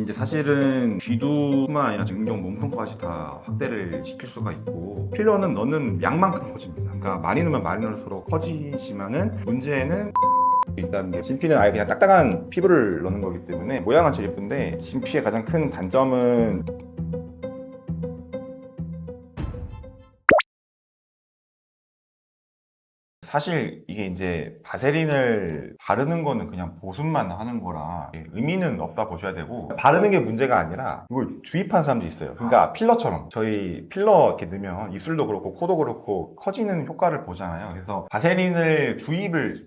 이제 사실은 귀두뿐만 아니라 인경 몸통까지 다 확대를 시킬 수가 있고, 필러는 넣는 양만큼 커집니다. 그러니까 많이 넣으면 많이 넣을수록 커지지만은 문제는 일단 게 진피는 아예 그냥 딱딱한 피부를 넣는 거기 때문에 모양은 제일 예쁜데, 진피의 가장 큰 단점은 사실 이게 이제 바세린을 바르는 거는 그냥 보습만 하는 거라 의미는 없다 보셔야 되고, 바르는 게 문제가 아니라 이걸 주입하는 사람도 있어요. 그러니까 필러처럼 저희 필러 이렇게 넣으면 입술도 그렇고 코도 그렇고 커지는 효과를 보잖아요. 그래서 바세린을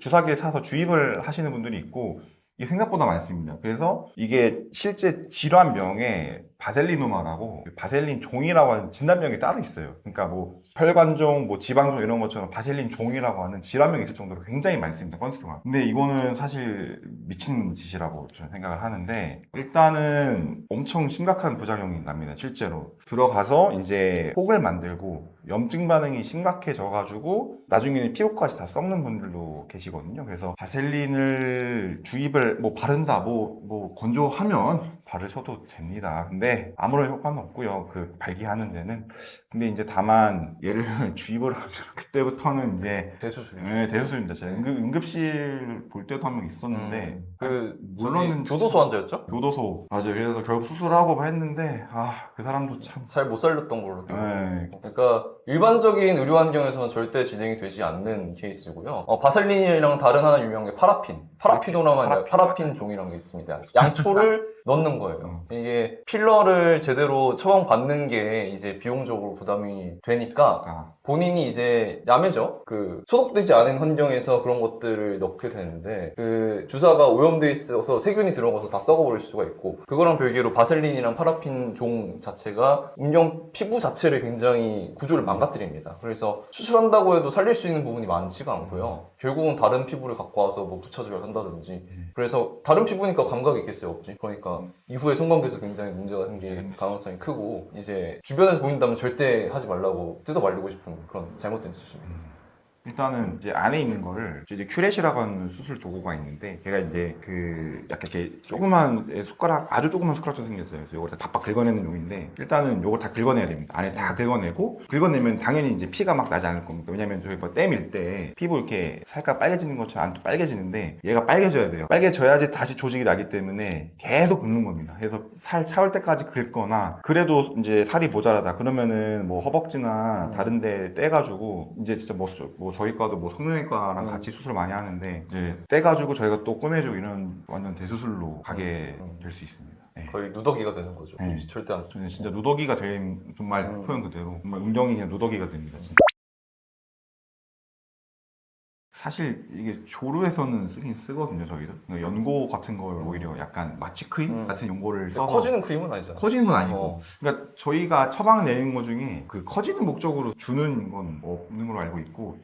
주사기에 사서 주입을 하시는 분들이 있고, 이게 생각보다 많습니다. 그래서 이게 실제 질환명에 바셀리노마라고 바셀린 종이라고 하는 진단명이 따로 있어요. 그러니까 뭐 혈관종, 뭐 지방종 이런 것처럼 바셀린 종이라고 하는 질환명이 있을 정도로 굉장히 많습니다. 건수가. 근데 이거는 사실 미친 짓이라고 저는 생각을 하는데, 일단은 엄청 심각한 부작용이 납니다. 실제로 들어가서 이제 혹을 만들고 염증 반응이 심각해져 가지고 나중에는 피부까지 다 썩는 분들도 계시거든요. 그래서 바셀린을 주입을 뭐 바른다, 뭐 건조하면 바르셔도 됩니다. 근데 아무런 효과는 없고요. 그 발기하는 데는. 근데 이제 다만 얘를 주입을 하면 그때부터는 이제 대수술이죠. 네, 대수술입니다. 제가 응급실 볼 때도 한 명 있었는데 물론 교도소 환자였죠? 교도소 맞아요. 그래서 결국 수술하고 했는데 그 사람도 참 잘 못 살렸던 걸로 기억해요. 네. 그러니까 일반적인 의료 환경에서는 절대 진행이 되지 않는 케이스고요. 바셀린이랑 다른 하나 유명한 게 파라피노라고 하는 파라핀 종이라는 게 있습니다. 양초를 넣는 거예요. 이게 필러를 제대로 처방받는 게 이제 비용적으로 부담이 되니까 본인이 이제 야매죠. 그 소독되지 않은 환경에서 그런 것들을 넣게 되는데, 그 주사가 오염돼 있어서 세균이 들어가서 다 썩어버릴 수가 있고, 그거랑 별개로 바셀린이랑 파라핀 종 자체가 음경 피부 자체를 굉장히 구조를 망가뜨립니다. 그래서 수술한다고 해도 살릴 수 있는 부분이 많지가 않고요. 결국은 다른 피부를 갖고 와서 뭐 부착을 한다든지, 그래서 다른 피부니까 감각이 있겠어요? 없지. 그러니까 이후에 성관계에서 굉장히 문제가 생길 가능성이 크고, 이제 주변에서 보인다면 절대 하지 말라고 뜯어 말리고 싶은 그런 잘못된 짓입니다. 일단은 이제 안에 있는 거를 이제 큐렛이라고 하는 수술 도구가 있는데, 걔가 이제 그 약간 이렇게 조그만 숟가락, 아주 조그만 숟가락도 생겼어요. 그래서 이걸 다 박박 긁어내는 용인데, 일단은 이걸 다 긁어내야 됩니다. 안에 다 긁어내고, 긁어내면 당연히 이제 피가 막 나지 않을 겁니다. 왜냐면 저희 뭐 땜일 때 피부 이렇게 살짝 빨개지는 것처럼 안도 빨개지는데, 얘가 빨개져야 돼요. 빨개져야지 다시 조직이 나기 때문에 계속 긁는 겁니다. 그래서 살 차올 때까지 긁거나, 그래도 이제 살이 모자라다 그러면은 뭐 허벅지나 다른 데 떼가지고, 이제 진짜 뭐 저희과도 뭐 성형외과랑 같이 수술 많이 하는데, 이제 떼가지고 저희가 또 꺼내주고 이런 완전 대수술로 가게 될 수 있습니다. 네. 거의 누더기가 되는 거죠. 네. 절대 안. 저는 진짜 누더기가 된, 정말 표현 그대로 정말 음경이 그냥 누더기가 됩니다. 진짜. 사실 이게 조루에서는 쓰긴 쓰거든요. 저희도 그러니까 연고 같은 걸 오히려 약간 마취 크림 같은 용도를 써서 커지는 크림은 아니잖아. 커지는 건 아니고, 그러니까 저희가 처방 내는 것 중에 그 커지는 목적으로 주는 건 없는 걸로 알고 있고,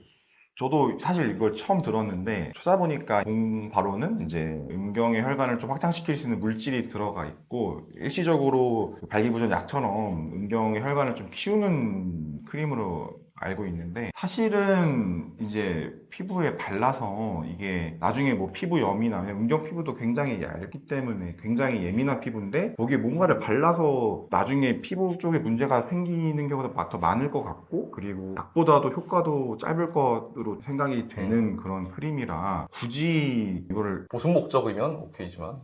저도 사실 이걸 처음 들었는데 찾아보니까 공바로는 이제 음경의 혈관을 좀 확장시킬 수 있는 물질이 들어가 있고, 일시적으로 발기부전 약처럼 음경의 혈관을 좀 키우는 크림으로 알고 있는데, 사실은 이제 피부에 발라서 이게 나중에 뭐 피부염이나, 음경 피부도 굉장히 얇기 때문에 굉장히 예민한 피부인데, 거기에 뭔가를 발라서 나중에 피부 쪽에 문제가 생기는 경우가 더 많을 것 같고, 그리고 약보다도 효과도 짧을 것으로 생각이 되는 그런 크림이라, 굳이 이거를 보습 목적이면 오케이지만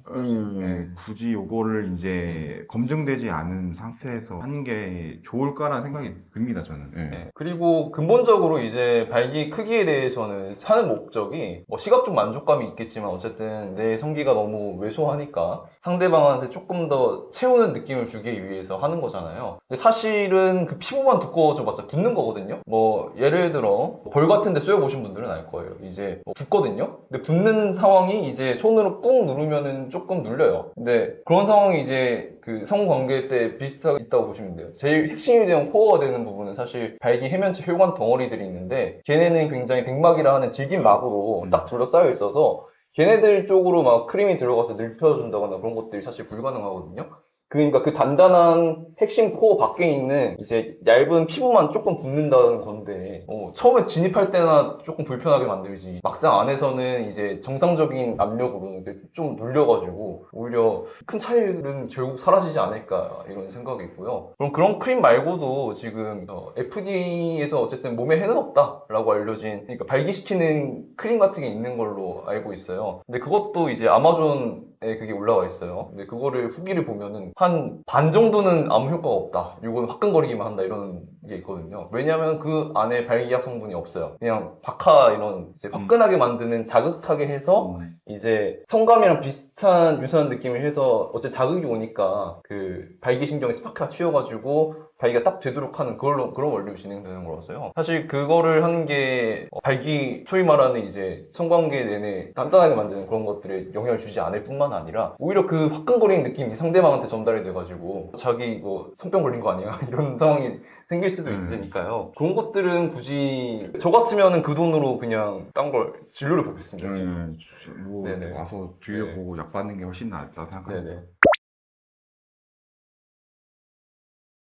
굳이 요거를 이제 검증되지 않은 상태에서 하는 게 좋을까라는 생각이 듭니다, 저는. 그리고 근본적으로 이제 발기 크기에 대해서는 사는 목적이 뭐 시각적 만족감이 있겠지만, 어쨌든 내 성기가 너무 왜소하니까 상대방한테 조금 더 채우는 느낌을 주기 위해서 하는 거잖아요. 근데 사실은 그 피부만 두꺼워져봤자 붓는 거거든요. 뭐 예를 들어 벌 같은 데 쏘여보신 분들은 알 거예요. 이제 뭐 붓거든요. 근데 붓는 상황이 이제 손으로 꾹 누르면은 조금 눌려요. 근데 그런 상황이 이제 그 성관계 때 비슷하게 있다고 보시면 돼요. 제일 핵심이 되는 코어가 되는 부분은 사실 발기 해면체 혈관 덩어리들이 있는데, 걔네는 굉장히 백막이라 하는 질긴 막으로 딱 둘러싸여 있어서 걔네들 쪽으로 막 크림이 들어가서 늙혀준다거나 그런 것들이 사실 불가능하거든요. 그러니까 그 단단한 핵심 코어 밖에 있는 이제 얇은 피부만 조금 붙는다는 건데 처음에 진입할 때나 조금 불편하게 만들지 막상 안에서는 이제 정상적인 압력으로 이렇게 좀 눌려가지고 오히려 큰 차이는 결국 사라지지 않을까 이런 생각이 있고요. 그럼 그런 크림 말고도 지금 FDA에서 어쨌든 몸에 해는 없다라고 알려진 그러니까 발기시키는 크림 같은 게 있는 걸로 알고 있어요. 근데 그것도 이제 아마존에 그게 올라와 있어요. 근데 그거를 후기를 보면은 한 반 정도는 아무 효과가 없다. 이건 화끈거리기만 한다. 이런 게 있거든요. 왜냐하면 그 안에 발기약 성분이 없어요. 그냥 박하 이런 이제 화끈하게 만드는 자극하게 해서 이제 성감이랑 비슷한 유사한 느낌을 해서 어째 자극이 오니까 그 발기신경이 스파크가 튀어가지고 발기가 딱 되도록 하는 그런 원리로 진행되는 거라서요. 사실 그거를 하는 게 발기 소위 말하는 이제 성관계 내내 단단하게 만드는 그런 것들에 영향을 주지 않을 뿐만 아니라 오히려 그 화끈거리는 느낌이 상대방한테 전달이 돼가지고 자기 뭐 성병 걸린 거 아니야 이런 상황이 생길 수도 있으니까요. 그런 것들은 굳이 저 같으면은 그 돈으로 그냥 딴 걸 진료를 뽑겠습니다. 뭐 네네. 와서 빌려보고 약 받는 게 훨씬 낫다고 생각합니다. 네네.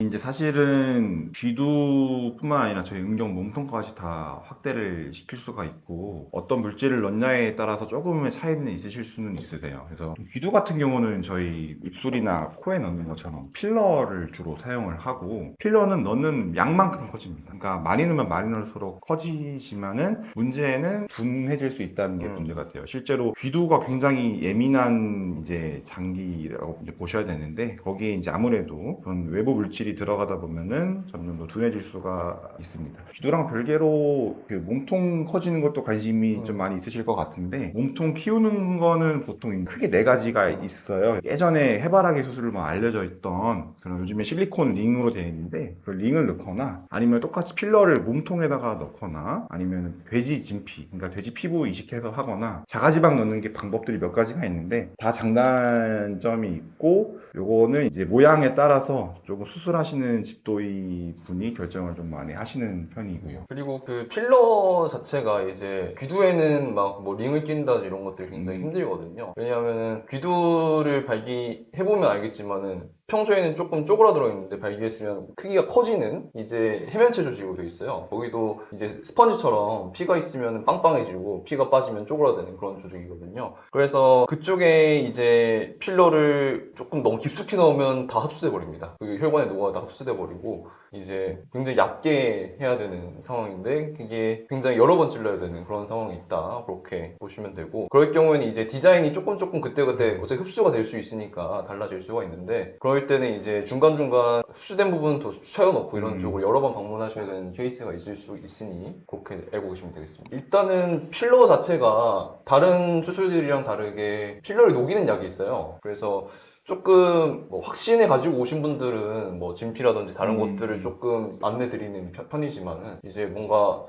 이제 사실은 귀두뿐만 아니라 저희 응경 몸통까지 다 확대를 시킬 수가 있고 어떤 물질을 넣냐에 따라서 조금의 차이는 있으실 수는 있으세요. 그래서 귀두 같은 경우는 저희 입술이나 코에 넣는 것처럼 필러를 주로 사용을 하고 필러는 넣는 양만큼 커집니다. 그러니까 많이 넣으면 많이 넣을수록 커지지만은 문제는 둔해질 수 있다는 게 문제가 돼요. 실제로 귀두가 굉장히 예민한 이제 장기라고 이제 보셔야 되는데 거기에 이제 아무래도 그런 외부 물질이 들어가다 보면은 점점 더 둔해질 수가 있습니다. 귀두랑 별개로 그 몸통 커지는 것도 관심이 좀 많이 있으실 것 같은데 몸통 키우는 거는 보통 크게 네 가지가 있어요. 예전에 해바라기 수술로 막 알려져 있던 그런 요즘에 실리콘 링으로 되어 있는데 그 링을 넣거나 아니면 똑같이 필러를 몸통에다가 넣거나 아니면 돼지 진피 그러니까 돼지 피부 이식해서 하거나 자가지방 넣는 게 방법들이 몇 가지가 있는데 다 장단점이 있고 요거는 이제 모양에 따라서 조금 수술하시는 집도의 분이 결정을 좀 많이 하시는 편이고요. 그리고 그 필러 자체가 이제 귀두에는 막 뭐 링을 낀다 이런 것들이 굉장히 힘들거든요. 왜냐하면은 귀두를 발기해보면 알겠지만은 평소에는 조금 쪼그라들어 있는데 발기했으면 크기가 커지는 이제 해면체 조직으로 되어 있어요. 거기도 이제 스펀지처럼 피가 있으면 빵빵해지고 피가 빠지면 쪼그라드는 그런 조직이거든요. 그래서 그쪽에 이제 필러를 조금 너무 깊숙이 넣으면 다 흡수돼 버립니다. 그 혈관에 녹아 다 흡수돼 버리고 이제 굉장히 얕게 해야 되는 상황인데 그게 굉장히 여러 번 찔러야 되는 그런 상황이 있다. 그렇게 보시면 되고 그럴 경우에는 이제 디자인이 조금 그때그때 어차피 흡수가 될 수 있으니까 달라질 수가 있는데 그럴 때는 이제 중간중간 흡수된 부분 더 채워놓고 이런 쪽으로 여러 번 방문하셔야 되는 케이스가 있을 수 있으니 그렇게 알고 계시면 되겠습니다. 일단은 필러 자체가 다른 수술들이랑 다르게 필러를 녹이는 약이 있어요. 그래서 조금 뭐 확신을 가지고 오신 분들은 뭐 진피라든지 다른 것들을 조금 안내 드리는 편이지만은 이제 뭔가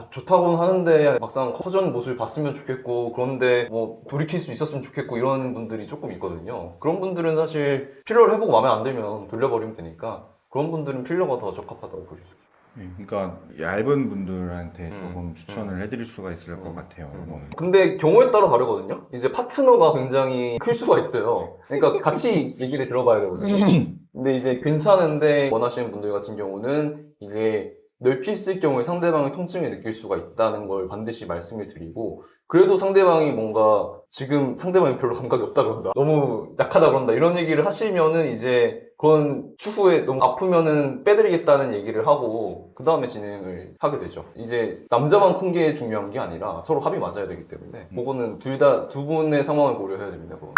좋다고는 하는데 막상 커전 모습을 봤으면 좋겠고 그런데 뭐 돌이킬 수 있었으면 좋겠고 이런 분들이 조금 있거든요. 그런 분들은 사실 필러를 해보고 마음에 안 들면 돌려버리면 되니까 그런 분들은 필러가 더 적합하다고 보시죠. 그러니까 얇은 분들한테 조금 추천을 해드릴 수가 있을 것 같아요. 이거는. 근데 경우에 따라 다르거든요. 이제 파트너가 굉장히 클 수가 있어요. 그러니까 같이 얘기를 들어봐야 되거든요. 근데 이제 괜찮은데 원하시는 분들 같은 경우는 이게 넓혔을 경우에 상대방의 통증을 느낄 수가 있다는 걸 반드시 말씀을 드리고 그래도 상대방이 뭔가 지금 상대방이 별로 감각이 없다 그런다 너무 약하다 그런다 이런 얘기를 하시면은 이제 그건 추후에 너무 아프면은 빼드리겠다는 얘기를 하고 그 다음에 진행을 하게 되죠. 이제 남자만 큰 게 중요한 게 아니라 서로 합이 맞아야 되기 때문에 그거는 두 분의 상황을 고려해야 됩니다. 그건.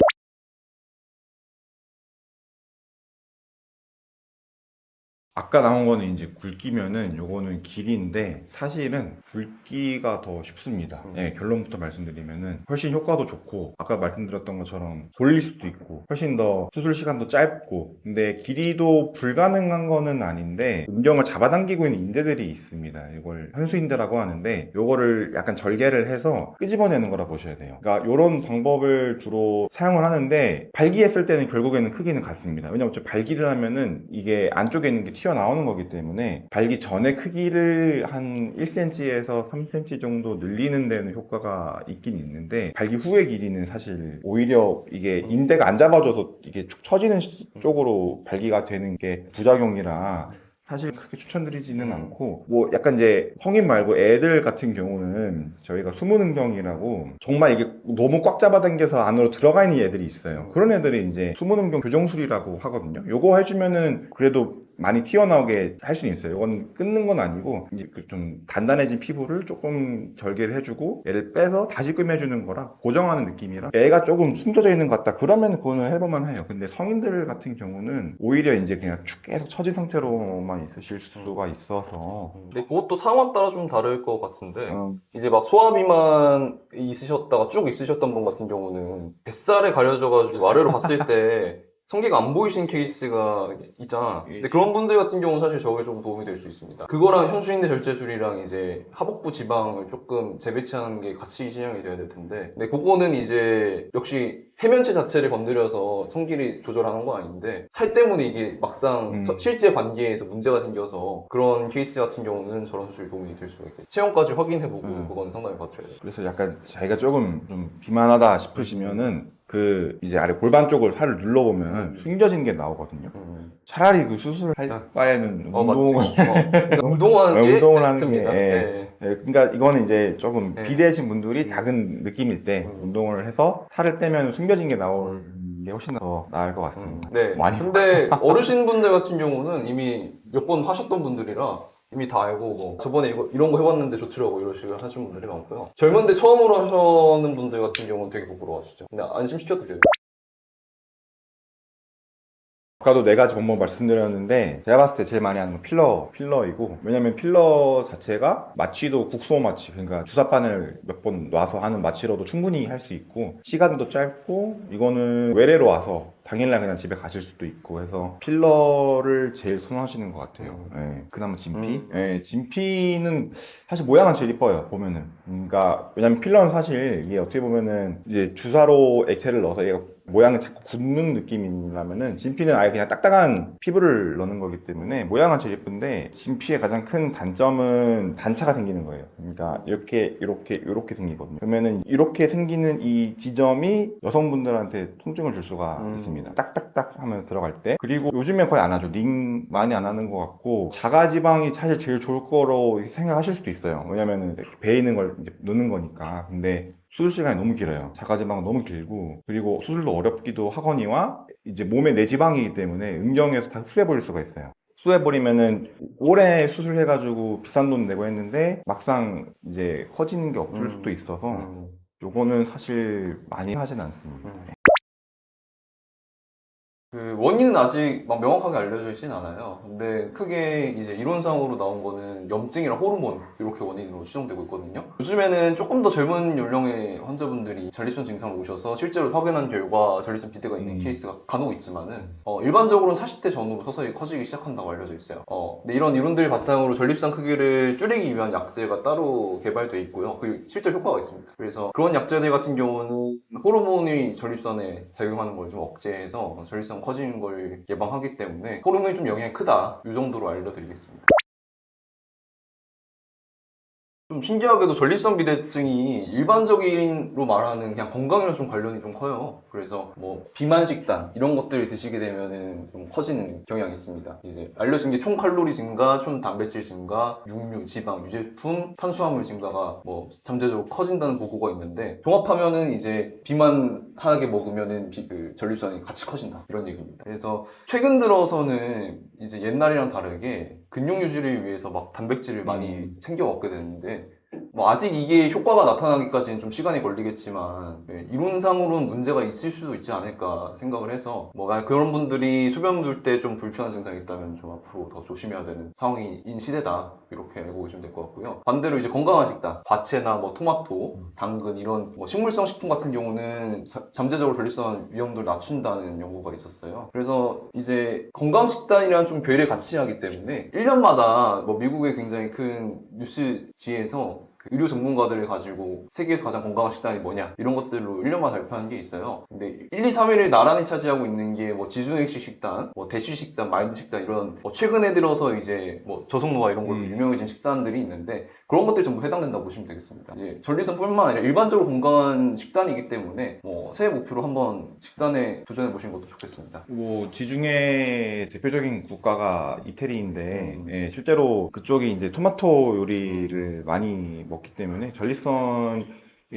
아까 나온 거는 이제 굵기면은 요거는 길이인데 사실은 굵기가 더 쉽습니다. 예, 결론부터 말씀드리면은 훨씬 효과도 좋고 아까 말씀드렸던 것처럼 돌릴 수도 있고 훨씬 더 수술 시간도 짧고 근데 길이도 불가능한 거는 아닌데 음경을 잡아당기고 있는 인대들이 있습니다. 이걸 현수인대라고 하는데 요거를 약간 절개를 해서 끄집어내는 거라 보셔야 돼요. 그러니까 요런 방법을 주로 사용을 하는데 발기했을 때는 결국에는 크기는 같습니다. 왜냐면 발기를 하면은 이게 안쪽에 있는 게 튀어 튀어나오는 거기 때문에 발기 전에 크기를 한 1cm에서 3cm 정도 늘리는 데는 효과가 있긴 있는데 발기 후의 길이는 사실 오히려 이게 인대가 안 잡아줘서 이게 축 처지는 쪽으로 발기가 되는 게 부작용이라 사실 그렇게 추천드리지는 않고 뭐 약간 이제 성인 말고 애들 같은 경우는 저희가 수문응경이라고 정말 이게 너무 꽉 잡아당겨서 안으로 들어가 있는 애들이 있어요. 그런 애들이 이제 수문응경 교정술이라고 하거든요. 요거 해주면은 그래도 많이 튀어나오게 할 수는 있어요. 이건 끊는 건 아니고 이제 좀 단단해진 피부를 조금 절개를 해주고 얘를 빼서 다시 꿰매주는 거라 고정하는 느낌이라 애가 조금 숨겨져 있는 것 같다 그러면 그거는 해볼만 해요. 근데 성인들 같은 경우는 오히려 이제 그냥 쭉 계속 처진 상태로만 있으실 수가 있어서 근데 그것도 상황 따라 좀 다를 것 같은데 이제 막 소화비만 있으셨다가 쭉 있으셨던 분 같은 경우는 뱃살에 가려져가지고 아래로 봤을 때 성기가 안 보이시는 케이스가 있잖아. 근데 그런 분들 같은 경우는 사실 저게 좀 도움이 될 수 있습니다. 그거랑 현수인대 절제술이랑 이제 하복부 지방을 조금 재배치하는 게 같이 진행이 돼야 될 텐데. 근데 그거는 이제 역시 해면체 자체를 건드려서 성기를 조절하는 건 아닌데 살 때문에 이게 막상 실제 관계에서 문제가 생겨서 그런 케이스 같은 경우는 저런 수술이 도움이 될 수가 있겠죠. 체형까지 확인해보고 그건 상담을 받쳐야 돼요. 그래서 약간 자기가 조금 좀 비만하다 싶으시면은 그 이제 아래 골반 쪽을 살을 눌러보면 숨겨진 게 나오거든요. 차라리 그 수술을 할 바에는 운동을 운동하는 게 운동을 하는 게 베스트입니다. 네. 그러니까 이거는 이제 조금 네. 비대해진 분들이 작은 느낌일 때 운동을 해서 살을 떼면 숨겨진 게 나오는 게 훨씬 더 나을 것 같습니다. 네. 근데 어르신분들 같은 경우는 이미 몇 번 하셨던 분들이라 이미 다 알고 뭐 저번에 이런 거 해봤는데 좋더라고 이런 식으로 하시는 분들이 많고요. 젊은데 처음으로 하시는 분들 같은 경우는 되게 부끄러워하시죠. 근데 안심시켜드려요. 아까도 네 가지 방법 말씀드렸는데 제가 봤을 때 제일 많이 하는 건 필러이고 왜냐면 필러 자체가 마취도 국소 마취 그러니까 주사바늘 몇 번 놔서 하는 마취로도 충분히 할 수 있고 시간도 짧고 이거는 외래로 와서 당일날 그냥 집에 가실 수도 있고 해서 필러를 제일 선호하시는 것 같아요. 예, 그나마 진피. 예, 진피는 사실 모양은 제일 이뻐요 보면은. 그러니까 왜냐면 필러는 사실 이게 어떻게 보면은 이제 주사로 액체를 넣어서 얘가 모양을 자꾸 굳는 느낌이라면은 진피는 아예 그냥 딱딱한 피부를 넣는 거기 때문에 모양은 제일 예쁜데 진피의 가장 큰 단점은 단차가 생기는 거예요. 그러니까 이렇게 생기거든요. 그러면은 이렇게 생기는 이 지점이 여성분들한테 통증을 줄 수가 있습니다. 딱딱딱 하면 들어갈 때. 그리고 요즘엔 거의 안 하죠. 링 많이 안 하는 것 같고 자가지방이 사실 제일 좋을 거로 생각하실 수도 있어요. 왜냐면은 배에 있는 걸 이제 넣는 거니까. 근데 수술 시간이 너무 길어요. 자가지방은 너무 길고 그리고 수술도 어렵기도 하거니와 이제 몸에 내지방이기 때문에 음경에서 다 흡수해버릴 수가 있어요. 흡수해버리면은 오래 수술해가지고 비싼 돈 내고 했는데 막상 이제 커지는 게 없을 수도 있어서 요거는 사실 많이 하진 않습니다. 그 원인은 아직 막 명확하게 알려져 있진 않아요. 근데 크게 이제 이론상으로 나온 거는 염증이랑 호르몬 이렇게 원인으로 추정되고 있거든요. 요즘에는 조금 더 젊은 연령의 환자분들이 전립선 증상을 오셔서 실제로 확인한 결과 전립선 비대가 있는 케이스가 간혹 있지만은 일반적으로는 40대 전후로 서서히 커지기 시작한다고 알려져 있어요. 근데 이런 이론들 바탕으로 전립선 크기를 줄이기 위한 약제가 따로 개발돼 있고요. 그 실제 효과가 있습니다. 그래서 그런 약제들 같은 경우는 호르몬이 전립선에 작용하는 걸 좀 억제해서 전립선 커지는 걸 예방하기 때문에 호르몬이 좀 영향이 크다 이 정도로 알려드리겠습니다. 좀 신기하게도 전립선 비대증이 일반적인로 말하는 그냥 건강이랑 좀 관련이 좀 커요. 그래서 뭐 비만 식단 이런 것들을 드시게 되면은 좀 커지는 경향이 있습니다. 이제 알려진 게 총 칼로리 증가, 총 단백질 증가, 육류, 지방, 유제품, 탄수화물 증가가 뭐 잠재적으로 커진다는 보고가 있는데 종합하면은 이제 비만하게 먹으면은 그 전립선이 같이 커진다 이런 얘기입니다. 그래서 최근 들어서는 이제 옛날이랑 다르게 근육 유지를 위해서 막 단백질을 많이 챙겨 먹게 되는데 뭐 아직 이게 효과가 나타나기까지는 좀 시간이 걸리겠지만 이론상으로는 문제가 있을 수도 있지 않을까 생각을 해서 뭐 그런 분들이 수면 둘 때 좀 불편한 증상이 있다면 좀 앞으로 더 조심해야 되는 상황인 시대다 이렇게 알고 계시면 될 것 같고요. 반대로 이제 건강한 식단 과채나 뭐 토마토, 당근 이런 뭐 식물성 식품 같은 경우는 잠재적으로 전립선 위험도를 낮춘다는 연구가 있었어요. 그래서 이제 건강 식단이랑 좀 괴를 같이 하기 때문에 1년마다 뭐 미국의 굉장히 큰 뉴스지에서 그 의료 전문가들을 가지고 세계에서 가장 건강한 식단이 뭐냐 이런 것들로 1년마다 발표하는 게 있어요. 근데 1, 2, 3위를 나란히 차지하고 있는 게 뭐 지중해식 식단, 뭐 대쉬 식단, 마일드 식단 이런 뭐 최근에 들어서 이제 뭐 저속노화 이런 걸로 유명해진 식단들이 있는데 그런 것들이 전부 해당된다고 보시면 되겠습니다. 이제 전립선뿐만 아니라 일반적으로 건강한 식단이기 때문에 뭐 새해 목표로 한번 식단에 도전해 보시는 것도 좋겠습니다. 뭐 지중해 대표적인 국가가 이태리인데 예, 실제로 그쪽이 이제 토마토 요리를 많이 먹기 때문에 전립선이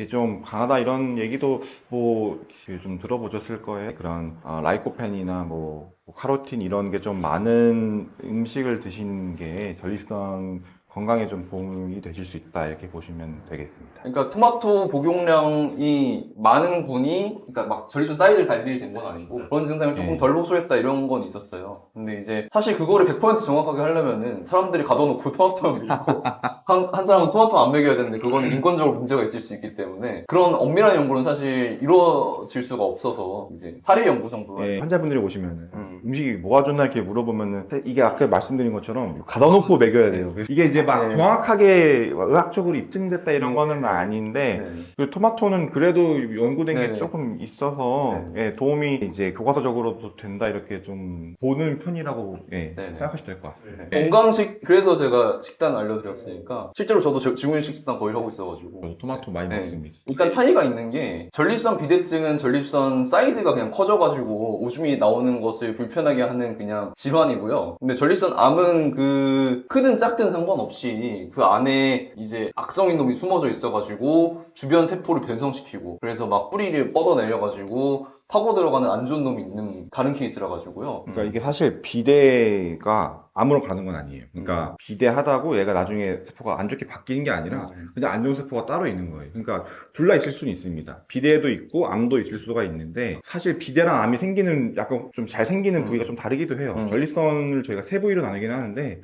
좀 강하다 이런 얘기도 뭐 좀 들어보셨을 거예요. 그런 라이코펜이나 뭐 카로틴 이런 게 좀 많은 음식을 드시는 게 전립선 건강에 좀 도움이 되실 수 있다 이렇게 보시면 되겠습니다. 그러니까 토마토 복용량이 많은 분이 그러니까 막 전립선 사이즈를 달리게 된 건 아니고 그런 증상이 조금 덜 호소했다 이런 건 있었어요. 근데 이제 사실 그거를 100% 정확하게 하려면은 사람들이 가둬놓고 토마토만 먹이고 한 사람은 토마토 안 먹여야 되는데 그거는 인권적으로 문제가 있을 수 있기 때문에 그런 엄밀한 연구는 사실 이루어질 수가 없어서 이제 사례 연구 정도. 예, 환자분들이 오시면 음식이 뭐가 좋나 이렇게 물어보면은 이게 아까 말씀드린 것처럼 가둬놓고 먹여야 돼요. 이게 이제 막 네. 정확하게 의학적으로 입증됐다 이런 거는 아닌데 네. 그 토마토는 그래도 연구된 게 네. 조금 있어서 예, 도움이 이제 교과서적으로도 된다 이렇게 좀 보는 편이라고 예, 네. 생각하셔도 될 것 같습니다. 건강식 그래서 제가 식단 알려드렸으니까 실제로 저도 지구인식 식단 거의 하고 있어가지고 저도 토마토 많이 네. 먹습니다. 일단 차이가 있는 게 전립선 비대증은 전립선 사이즈가 그냥 커져가지고 오줌이 나오는 것을 불편하게 하는 그냥 질환이고요. 근데 전립선 암은 그 크든 작든 상관없이 그 안에 이제 악성인 놈이 숨어져 있어가지고 주변 세포를 변성시키고 그래서 막 뿌리를 뻗어내려가지고 파고 들어가는 안 좋은 놈이 있는 다른 케이스라 가지고요. 그러니까 이게 사실 비대가 암으로 가는 건 아니에요. 그러니까 비대하다고 얘가 나중에 세포가 안 좋게 바뀌는 게 아니라 그냥 안 좋은 세포가 따로 있는 거예요. 그러니까 둘 다 있을 수는 있습니다. 비대도 있고 암도 있을 수가 있는데 사실 비대랑 암이 생기는 약간 좀 잘 생기는 부위가 좀 다르기도 해요. 전립선을 저희가 세 부위로 나누긴 하는데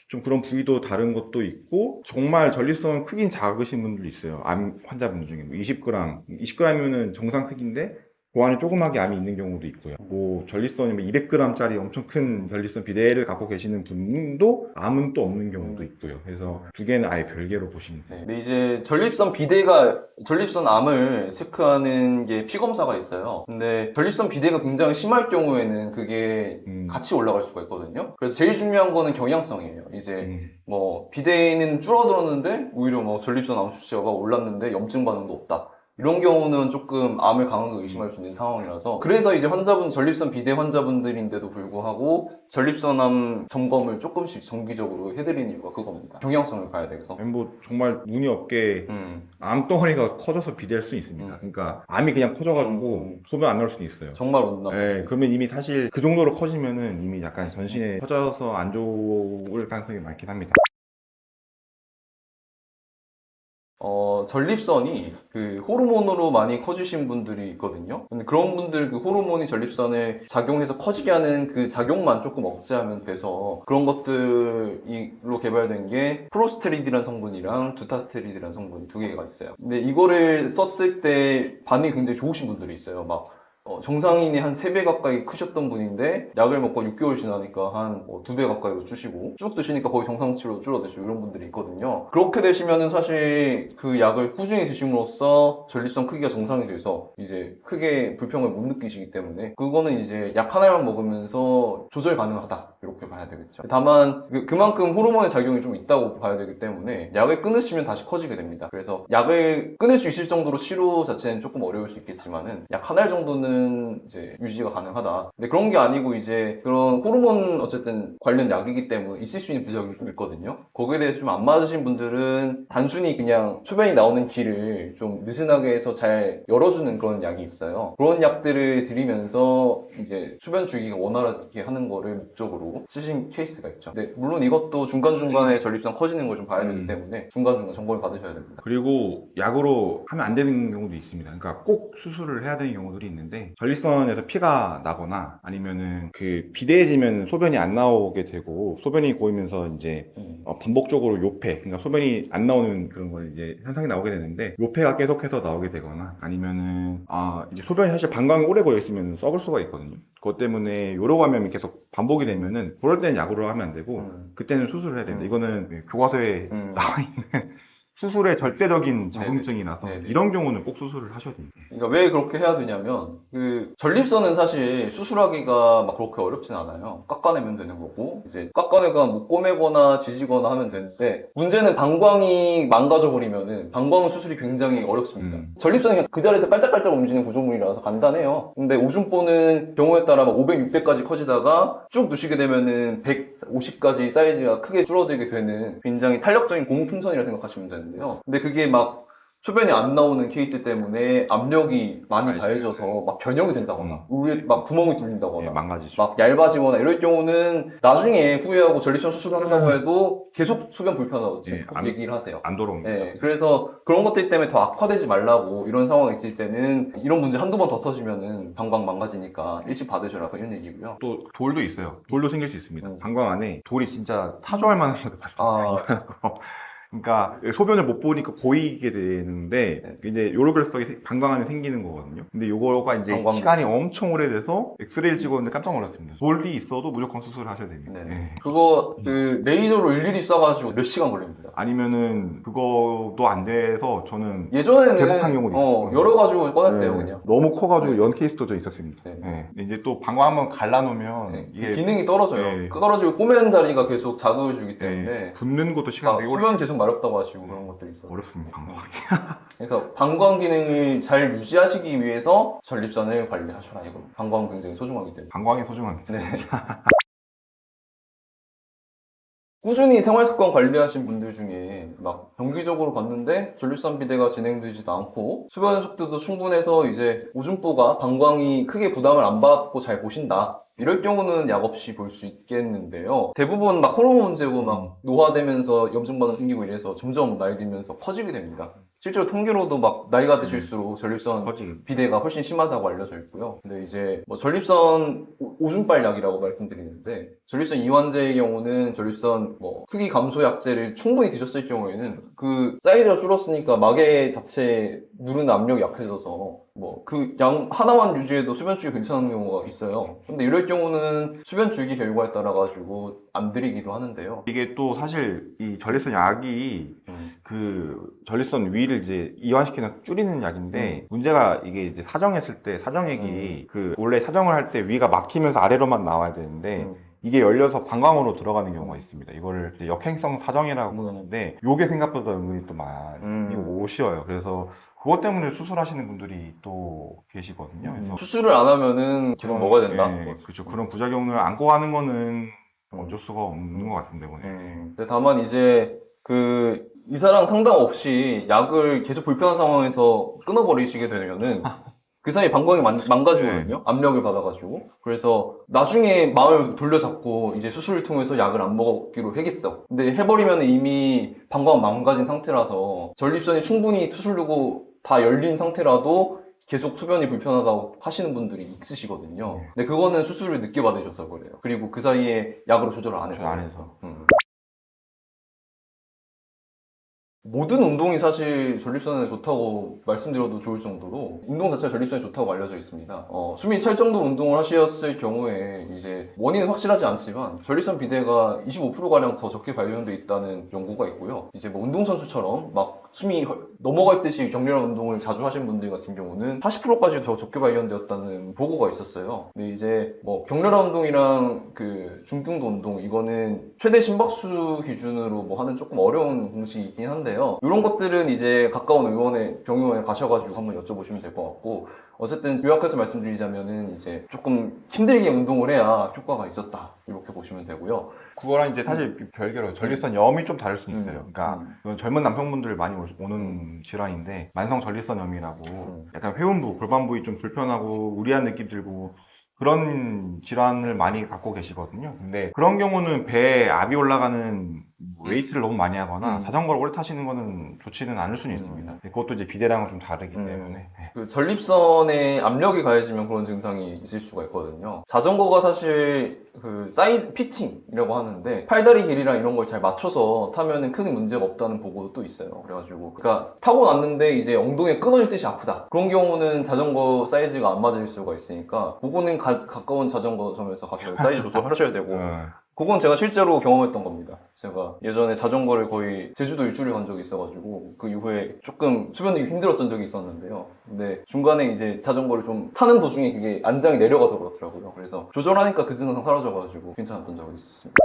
좀 그런 부위도 다른 것도 있고 정말 전립선 크긴 작으신 분들도 있어요. 암 환자분들 중에 뭐 20g이면은 정상 크기인데 그 안에 조그맣게 암이 있는 경우도 있고요. 뭐 전립선이 200g짜리 엄청 큰 전립선 비대를 갖고 계시는 분도 암은 또 없는 경우도 있고요. 그래서 두 개는 아예 별개로 보시면 돼요. 네, 근데 이제 전립선 암을 체크하는 게 피검사가 있어요. 근데 전립선 비대가 굉장히 심할 경우에는 그게 같이 올라갈 수가 있거든요. 그래서 제일 중요한 거는 경향성이에요. 이제 뭐 비대는 줄어들었는데 오히려 뭐 전립선 암 수치가 올랐는데 염증 반응도 없다. 이런 경우는 조금 암을 강하게 의심할 수 있는 상황이라서 그래서 이제 전립선 비대 환자분들인데도 불구하고 전립선암 점검을 조금씩 정기적으로 해드리는 이유가 그겁니다. 경향성을 봐야 돼서. 뭐 정말 운이 없게 암덩어리가 커져서 비대할 수 있습니다. 그러니까 암이 그냥 커져가지고 소변 안 나올 수도 있어요. 정말 운나. 네, 그러면 이미 사실 그 정도로 커지면은 이미 약간 전신에 커져서 안 좋을 가능성이 많긴 합니다. 전립선이 그 호르몬으로 많이 커지신 분들이 있거든요. 근데 그런 분들 그 호르몬이 전립선에 작용해서 커지게 하는 그 작용만 조금 억제하면 돼서 그런 것들로 개발된 게 프로스테리드라는 성분이랑 두타스테리드라는 성분이 두 개가 있어요. 근데 이거를 썼을 때 반응이 굉장히 좋으신 분들이 있어요. 막 정상인이 한 3배 가까이 크셨던 분인데 약을 먹고 6개월 지나니까 한 2배 가까이로 주시고 쭉 드시니까 거의 정상치로 줄어드시고 이런 분들이 있거든요. 그렇게 되시면은 사실 그 약을 꾸준히 드심으로써 전립선 크기가 정상이 돼서 이제 크게 불평을 못 느끼시기 때문에 그거는 이제 약 하나만 먹으면서 조절 가능하다 이렇게 봐야 되겠죠. 다만 그만큼 호르몬의 작용이 좀 있다고 봐야 되기 때문에 약을 끊으시면 다시 커지게 됩니다. 그래서 약을 끊을 수 있을 정도로 치료 자체는 조금 어려울 수 있겠지만은 약 한 알 정도는 이제 유지가 가능하다. 근데 그런 게 아니고 이제 그런 호르몬 어쨌든 관련 약이기 때문에 있을 수 있는 부작용이 좀 있거든요. 거기에 대해서 좀 안 맞으신 분들은 단순히 그냥 소변이 나오는 길을 좀 느슨하게 해서 잘 열어주는 그런 약이 있어요. 그런 약들을 드리면서 이제 소변 주기가 원활하게 하는 거를 목적으로 쓰신 케이스가 있죠. 근데 물론 이것도 중간중간에 전립선 커지는 걸 좀 봐야 되기 때문에 중간중간 점검을 받으셔야 됩니다. 그리고 약으로 하면 안 되는 경우도 있습니다. 그러니까 꼭 수술을 해야 되는 경우들이 있는데 전립선에서 피가 나거나 아니면은 그 비대해지면 소변이 안 나오게 되고 소변이 고이면서 이제 반복적으로 요폐, 그러니까 소변이 안 나오는 그런 거 이제 현상이 나오게 되는데 요폐가 계속해서 나오게 되거나 아니면은 이제 소변이 사실 방광이 오래 고여 있으면 썩을 수가 있거든요. 그것 때문에 요로 감염이 계속 반복이 되면은 그럴 때는 약으로 하면 안 되고 그때는 수술을 해야 됩니다. 이거는 교과서에 나와 있는 수술에 절대적인 자궁증이 나서 네네. 이런 경우는 꼭 수술을 하셔야 됩니다. 그러니까 왜 그렇게 해야 되냐면 그 전립선은 사실 수술하기가 막 그렇게 어렵진 않아요. 깎아내면 되는 거고 이제 깎아내가 뭐 꼬매거나 지지거나 하면 되는데 문제는 방광이 망가져 버리면은 방광 수술이 굉장히 어렵습니다. 전립선이 그냥 그 자리에서 깔짝깔짝 움직이는 구조물이라서 간단해요. 근데 오줌보는 경우에 따라 막 500, 600까지 커지다가 쭉 누시게 되면은 150까지 사이즈가 크게 줄어들게 되는 굉장히 탄력적인 고무풍선이라 생각하시면 되는데요. 근데 그게 막 소변이 안 나오는 케이스 때문에 압력이 많이 가해져서 막 변형이 된다거나 우리 막 구멍이 뚫린다거나 예, 망가지죠. 막 얇아지거나 이럴 경우는 나중에 후회하고 전립선 수술한다고 해도 계속 소변 불편하다고 예, 꼭 얘기를 하세요. 안 돌아옵니다. 네, 그래서 그런 것들 때문에 더 악화되지 말라고 이런 상황이 있을 때는 이런 문제 한두 번 더 터지면은 방광 망가지니까 일찍 받으셔라 이런 얘기고요. 또 돌도 있어요. 돌도 생길 수 있습니다. 음. 방광 안에 돌이 진짜 타조할 만한 것도 봤습니다. 그러니까 소변을 못 보니까 고이게 되는데 네. 이제 요로결석이 방광 안에 생기는 거거든요. 근데 요거가 이제 방광 시간이 엄청 오래돼서 엑스레이를 찍었는데 깜짝 놀랐습니다. 돌이 있어도 무조건 수술을 하셔야 됩니다. 네. 예. 그거 그 레이저로 일일이 쏴가지고 몇 시간 걸립니다. 아니면은 그거도 안 돼서 저는 예전에는 개복한 경우도 있어요. 열어가지고 꺼냈대요 네. 그냥. 너무 커가지고 연 케이스도 저 있었습니다. 네. 네. 근데 이제 또 방광 한번 갈라놓으면 네. 이게 기능이 떨어져요. 네. 떨어지고 꼬매는 자리가 계속 자극을 주기 때문에 네, 붓는 것도 시간 막 되게 수면 계속 마렵다고 하시고 그런 것들이 있어요. 어렵습니다. 방광. 그래서 방광 기능을 잘 유지하시기 위해서 전립선을 관리하셔라 이거. 방광 굉장히 소중하기 때문에. 방광이 소중합니다. 네. 진짜. 꾸준히 생활습관 관리하신 분들 중에 막 정기적으로 봤는데 전립선 비대가 진행되지도 않고 수변 속도도 충분해서 이제 오줌보가 방광이 크게 부담을 안 받고 잘 보신다. 이럴 경우는 약 없이 볼 수 있겠는데요. 대부분 막 호르몬 문제고 막 노화되면서 염증 반응 생기고 이래서 점점 나이 들면서 커지게 됩니다. 실제로 통계로도 막 나이가 드실수록 전립선 커지게. 비대가 훨씬 심하다고 알려져 있고요. 근데 이제 뭐 전립선 오줌빨 약이라고 말씀드리는데 전립선 이완제의 경우는 전립선 뭐 크기 감소 약제를 충분히 드셨을 경우에는 그 사이즈가 줄었으니까 마개 자체에 누르는 압력이 약해져서 뭐 그 양 하나만 유지해도 수변 주기 괜찮은 경우가 있어요. 근데 이럴 경우는 수변 주기 결과에 따라 가지고 안 드리기도 하는데요. 이게 또 사실 이 전립선 약이 그 전립선 위를 이제 이완시키는 줄이는 약인데 문제가 이게 이제 사정했을 때 사정액이 그 원래 사정을 할 때 위가 막히면서 아래로만 나와야 되는데 이게 열려서 방광으로 들어가는 경우가 있습니다. 이거를 이제 역행성 사정이라고 하는데 요게 생각보다 은근히 또 많이 오시어요. 그래서 그것 때문에 수술하시는 분들이 또 계시거든요. 그래서 수술을 안 하면은 계속 먹어야 된다. 그렇죠. 그런 부작용을 안고 가는 거는 어쩔 수가 없는 것 같습니다. 이번에. 근데 다만 이제 그 의사랑 상담 없이 약을 계속 불편한 상황에서 끊어버리시게 되면은 그 사이 방광이 망가지거든요. 압력을 받아가지고. 그래서 나중에 마음을 돌려잡고 이제 수술을 통해서 약을 안 먹기로 하겠어. 근데 해버리면 이미 방광 망가진 상태라서 전립선이 충분히 수술되고 다 열린 상태라도 계속 소변이 불편하다고 하시는 분들이 있으시거든요. 근데 그거는 수술을 늦게 받으셔서 그래요. 그리고 그 사이에 약으로 조절을 안 해서. 모든 운동이 사실 전립선에 좋다고 말씀드려도 좋을 정도로 운동 자체가 전립선에 좋다고 알려져 있습니다. 숨이 찰 정도로 운동을 하셨을 경우에 이제 원인은 확실하지 않지만 전립선 비대가 25%가량 더 적게 발견돼 있다는 연구가 있고요. 이제 뭐 운동선수처럼 막 숨이 넘어갈 듯이 격렬한 운동을 자주 하신 분들 같은 경우는 40%까지 더 적게 발견되었다는 보고가 있었어요. 근데 이제 뭐 격렬한 운동이랑 그 중등도 운동 이거는 최대 심박수 기준으로 뭐 하는 조금 어려운 공식이긴 한데요. 이런 것들은 이제 가까운 의원의 병원에 가셔가지고 한번 여쭤보시면 될 것 같고 어쨌든 요약해서 말씀드리자면은 이제 조금 힘들게 운동을 해야 효과가 있었다 이렇게 보시면 되고요. 그거랑 이제 사실 별개로 전립선 염이 좀 다를 수 있어요. 그러니까 이건 젊은 남성분들 많이 오는 질환인데 만성 전립선염이라고 약간 회음부, 골반 부위 좀 불편하고 우리한 느낌 들고 그런 질환을 많이 갖고 계시거든요. 근데 그런 경우는 배에 압이 올라가는 웨이트를 너무 많이 하거나 자전거를 오래 타시는 거는 좋지는 않을 수는 있습니다. 그것도 이제 비대랑은 좀 다르기 때문에. 그 전립선에 압력이 가해지면 그런 증상이 있을 수가 있거든요. 자전거가 사실 그 사이즈 피팅이라고 하는데 팔다리 길이랑 이런 걸 잘 맞춰서 타면은 큰 문제가 없다는 보고도 또 있어요. 그래가지고 그러니까 타고 났는데 이제 엉덩이에 끊어질 듯이 아프다. 그런 경우는 자전거 사이즈가 안 맞을 수가 있으니까 그거는 가까운 자전거점에서 가서 사이즈 조절하셔야 되고 그건 제가 실제로 경험했던 겁니다. 제가 예전에 자전거를 거의 제주도 일주를 간 적이 있어가지고 그 이후에 조금 수변이 힘들었던 적이 있었는데요. 근데 중간에 이제 자전거를 좀 타는 도중에 그게 안장이 내려가서 그렇더라고요. 그래서 조절하니까 그 증상 사라져가지고 괜찮았던 적이 있었습니다.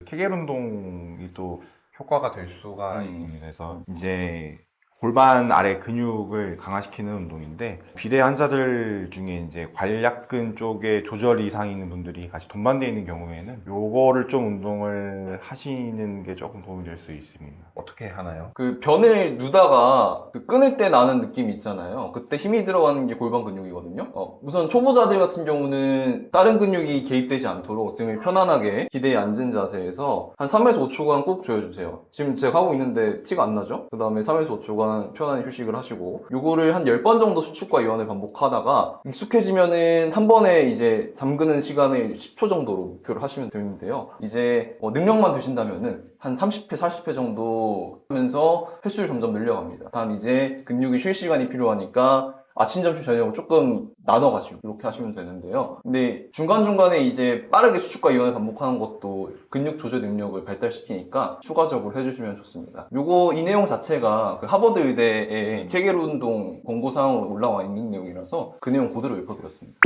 케겔 운동이 또 효과가 될 수가 음. 있습니다. 그래서 이제 골반 아래 근육을 강화시키는 운동인데 비대 환자들 중에 이제 관략근 쪽에 조절 이상이 있는 분들이 같이 동반되어 있는 경우에는 요거를 좀 운동을 하시는 게 조금 도움이 될 수 있습니다. 어떻게 하나요? 그 변을 누다가 그 끊을 때 나는 느낌이 있잖아요. 그때 힘이 들어가는 게 골반 근육이거든요. 우선 초보자들 같은 경우는 다른 근육이 개입되지 않도록 등을 편안하게 기대에 앉은 자세에서 한 3에서 5초간 꾹 조여주세요. 지금 제가 하고 있는데 티가 안 나죠? 그 다음에 3에서 5초간 편안히 휴식을 하시고 요거를 한 10번 정도 수축과 이완을 반복하다가 익숙해지면은 한 번에 이제 잠그는 시간을 10초 정도로 목표를 하시면 되는데요. 이제 능력만 되신다면은 한 30회, 40회 정도 하면서 횟수를 점점 늘려갑니다. 단 이제 근육이 쉴 시간이 필요하니까 아침, 점심, 저녁을 조금 나눠가지고 이렇게 하시면 되는데요. 근데 중간중간에 이제 빠르게 수축과 이완을 반복하는 것도 근육 조절 능력을 발달시키니까 추가적으로 해주시면 좋습니다. 이 내용 자체가 그 하버드 의대의 케겔 운동 권고사항으로 올라와 있는 내용이라서 그 내용 그대로 읊어드렸습니다.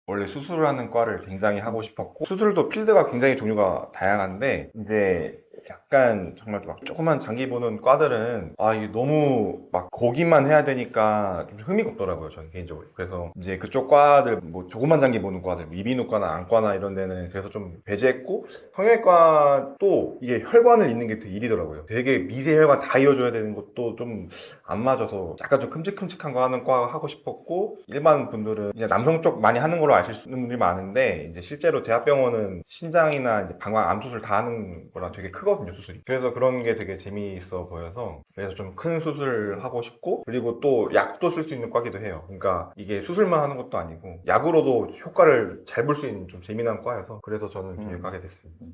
원래 수술을 하는 과를 굉장히 하고 싶었고 수술도 필드가 굉장히 종류가 다양한데 이제 약간 정말 막 조그만 장기 보는 과들은 이게 너무 막 거기만 해야 되니까 좀 흥미가 없더라고요, 저는 개인적으로. 그래서 이제 그쪽 과들 뭐 조그만 장기 보는 과들 이비인후과나 안과나 이런 데는 그래서 좀 배제했고 성형외과도 이게 혈관을 잇는 게 되게 일이더라고요. 되게 미세 혈관 다 이어줘야 되는 것도 좀 안 맞아서 약간 좀 큼직큼직한 거 하는 과 하고 싶었고 일반 분들은 그냥 남성 쪽 많이 하는 걸로 아실 수 있는 분들이 많은데 이제 실제로 대학병원은 신장이나 이제 방광 암 수술 다 하는 거랑 되게 크거든요, 수술이. 그래서 그런 게 되게 재미있어 보여서 그래서 좀 큰 수술 하고 싶고 그리고 또 약도 쓸 수 있는 과기도 해요. 그러니까 이게 수술만 하는 것도 아니고 약으로도 효과를 잘 볼 수 있는 좀 재미난 과여서 그래서 저는 기회를 가게 됐습니다.